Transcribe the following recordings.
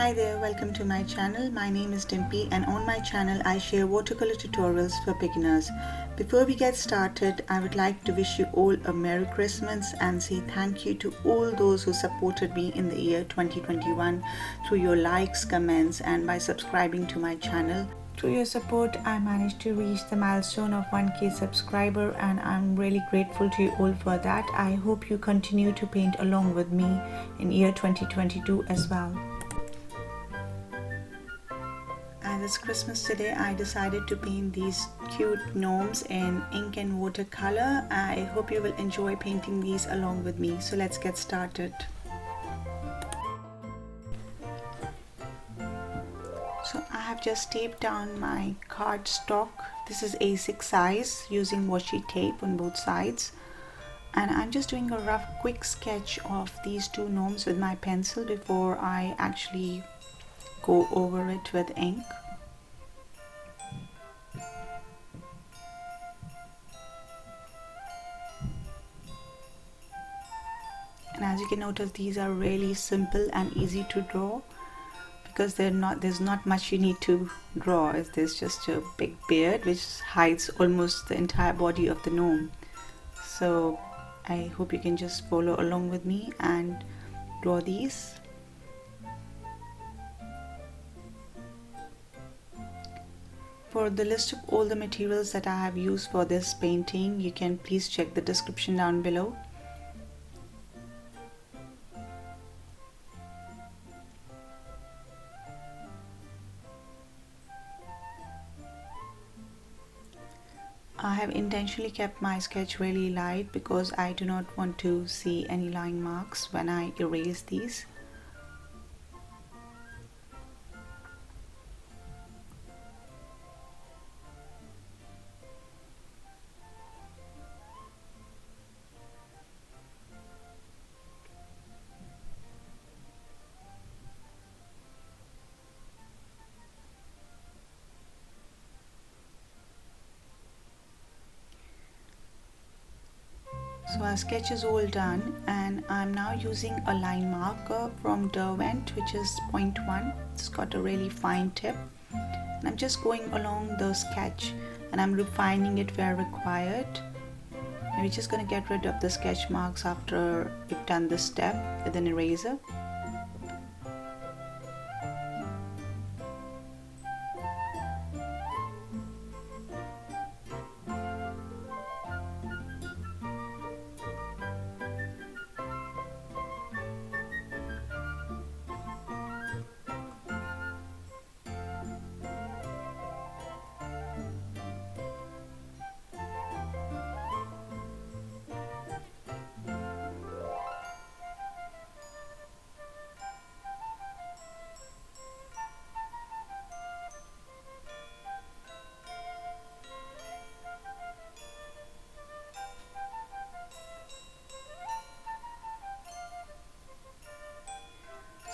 Hi there, welcome to my channel. My name is Dimpy and on my channel I share watercolor tutorials for beginners. Before we get started, I would like to wish you all a Merry Christmas and say thank you to all those who supported me in the year 2021 through your likes, comments and by subscribing to my channel. Through your support, I managed to reach the milestone of 1K subscriber and I'm really grateful to you all for that. I hope you continue to paint along with me in year 2022 as well. As it's Christmas today, I decided to paint these cute gnomes in ink and watercolor. I hope you will enjoy painting these along with me. So let's get started. So I have just taped down my cardstock. This is A6 size using washi tape on both sides. And I'm just doing a rough quick sketch of these two gnomes with my pencil before I actually go over it with ink. And as you can notice, these are really simple and easy to draw because there's not much you need to draw. There's just a big beard which hides almost the entire body of the gnome. So I hope you can just follow along with me and draw these. For the list of all the materials that I have used for this painting, you can please check the description down below. I have intentionally kept my sketch really light because I do not want to see any line marks when I erase these. So our sketch is all done and I'm now using a line marker from Derwent, which is 0.1. It's got a really fine tip and I'm just going along the sketch and I'm refining it where required. And we're just going to get rid of the sketch marks after we've done this step with an eraser.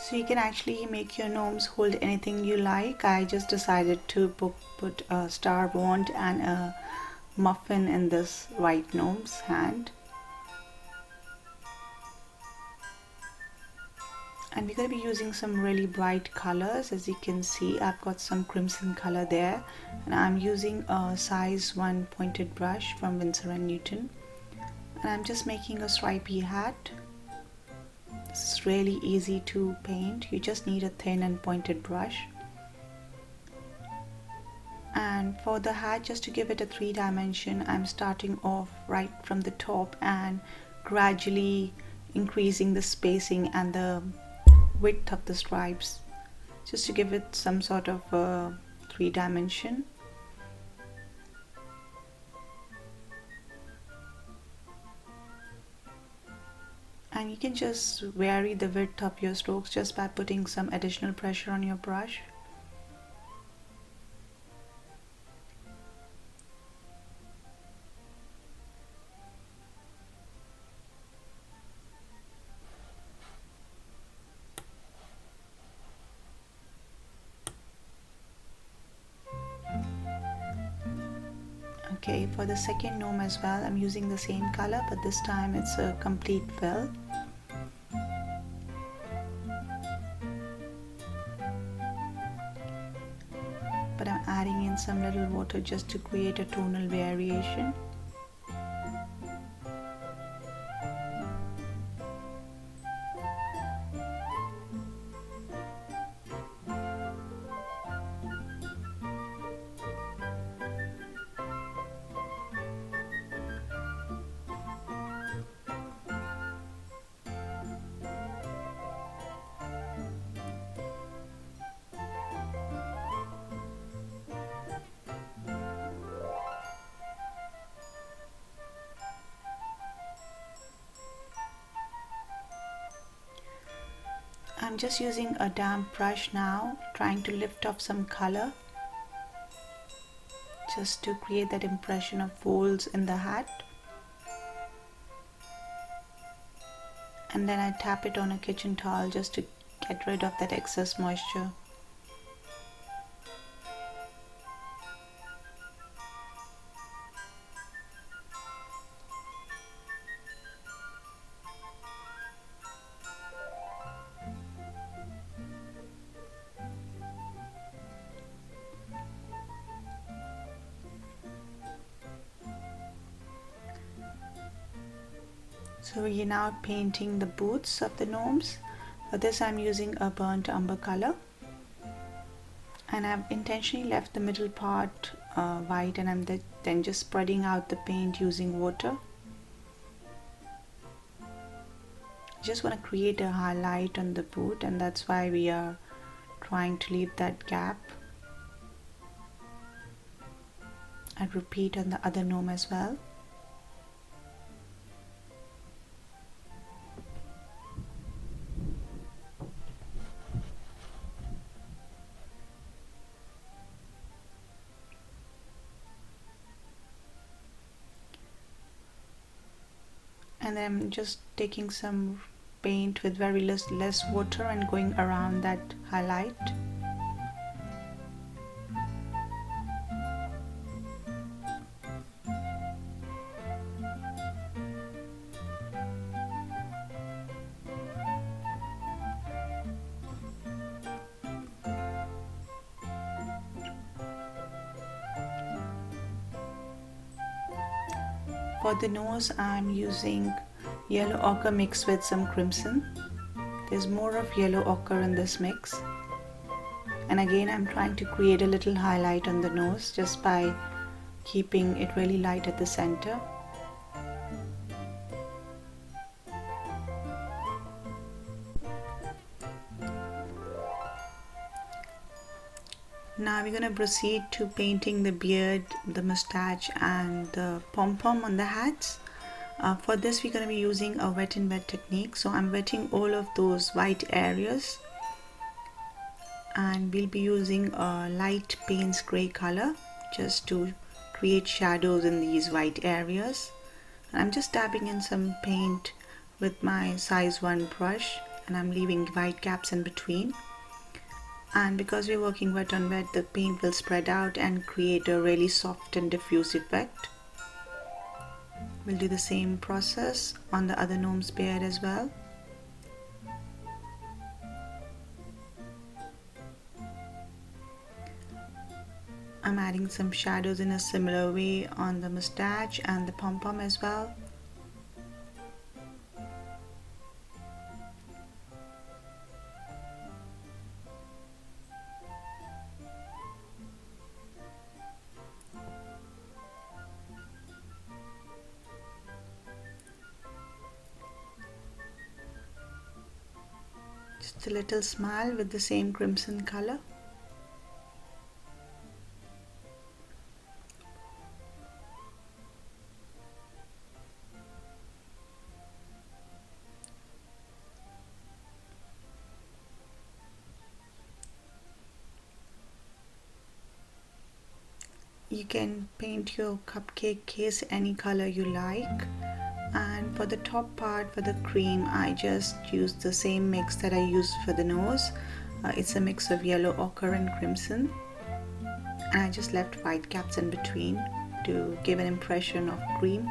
So you can actually make your gnomes hold anything you like. I just decided to put a star wand and a muffin in this white gnome's hand. And we're going to be using some really bright colors. As you can see, I've got some crimson color there. And I'm using a size 1 pointed brush from Winsor & Newton. And I'm just making a stripy hat. This is really easy to paint. You just need a thin and pointed brush. And for the hat, just to give it a 3-dimension, I'm starting off right from the top and gradually increasing the spacing and the width of the stripes just to give it some sort of a 3-dimension. And you can just vary the width of your strokes just by putting some additional pressure on your brush. Okay, for the second gnome as well, I'm using the same color, but this time it's a complete fill. adding in some little water just to create a tonal variation. I'm just using a damp brush now, trying to lift off some color just to create that impression of folds in the hat. And then I tap it on a kitchen towel just to get rid of that excess moisture. So we're now painting the boots of the gnomes. For this I'm using a burnt umber color, and I've intentionally left the middle part white, and I'm then just spreading out the paint using water. I just want to create a highlight on the boot, and that's why we are trying to leave that gap. I'd repeat on the other gnome as well. And then I'm just taking some paint with very less water and going around that highlight. For the nose, I'm using yellow ochre mixed with some crimson. There's more of yellow ochre in this mix. And again, I'm trying to create a little highlight on the nose just by keeping it really light at the center. Now we're going to proceed to painting the beard, the mustache and the pom-pom on the hats. For this we're going to be using a wet and wet technique. So I'm wetting all of those white areas, and we'll be using a light Payne's grey color just to create shadows in these white areas. And I'm just dabbing in some paint with my size 1 brush, and I'm leaving white gaps in between. And because we're working wet on wet, the paint will spread out and create a really soft and diffuse effect. We'll do the same process on the other gnome's beard as well. I'm adding some shadows in a similar way on the mustache and the pom-pom as well. Just a little smile with the same crimson color. You can paint your cupcake case any color you like. And for the top part, for the cream, I just used the same mix that I used for the nose. It's a mix of yellow ochre and crimson, and I just left white gaps in between to give an impression of cream.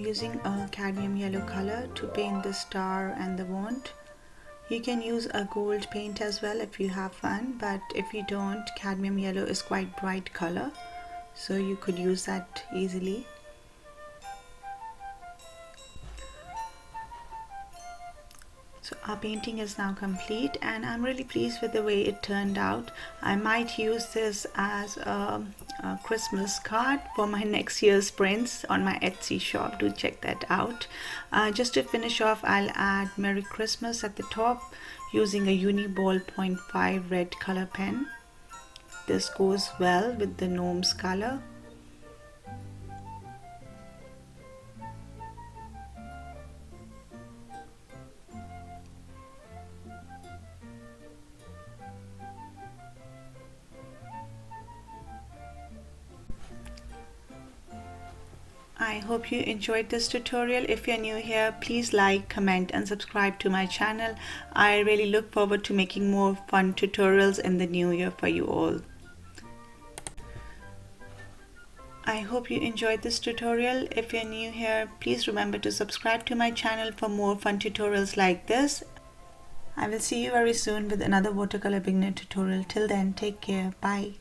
using a cadmium yellow color to paint the star and the wand. You can use a gold paint as well if you have fun, but if you don't, cadmium yellow is quite bright color, so you could use that easily. So our painting is now complete and I'm really pleased with the way it turned out. I might use this as a Christmas card for my next year's prints on my Etsy shop. Do check that out. Just to finish off, I'll add Merry Christmas at the top using a Uni Ball 0.5 red color pen. This goes well with the Gnomes color. I hope you enjoyed this tutorial. If you're new here, please like, comment and subscribe to my channel. I really look forward to making more fun tutorials in the new year for you all. I hope you enjoyed this tutorial. If you're new here, please remember to subscribe to my channel for more fun tutorials like this. I will see you very soon with another watercolor beginner tutorial. Till then, take care. Bye.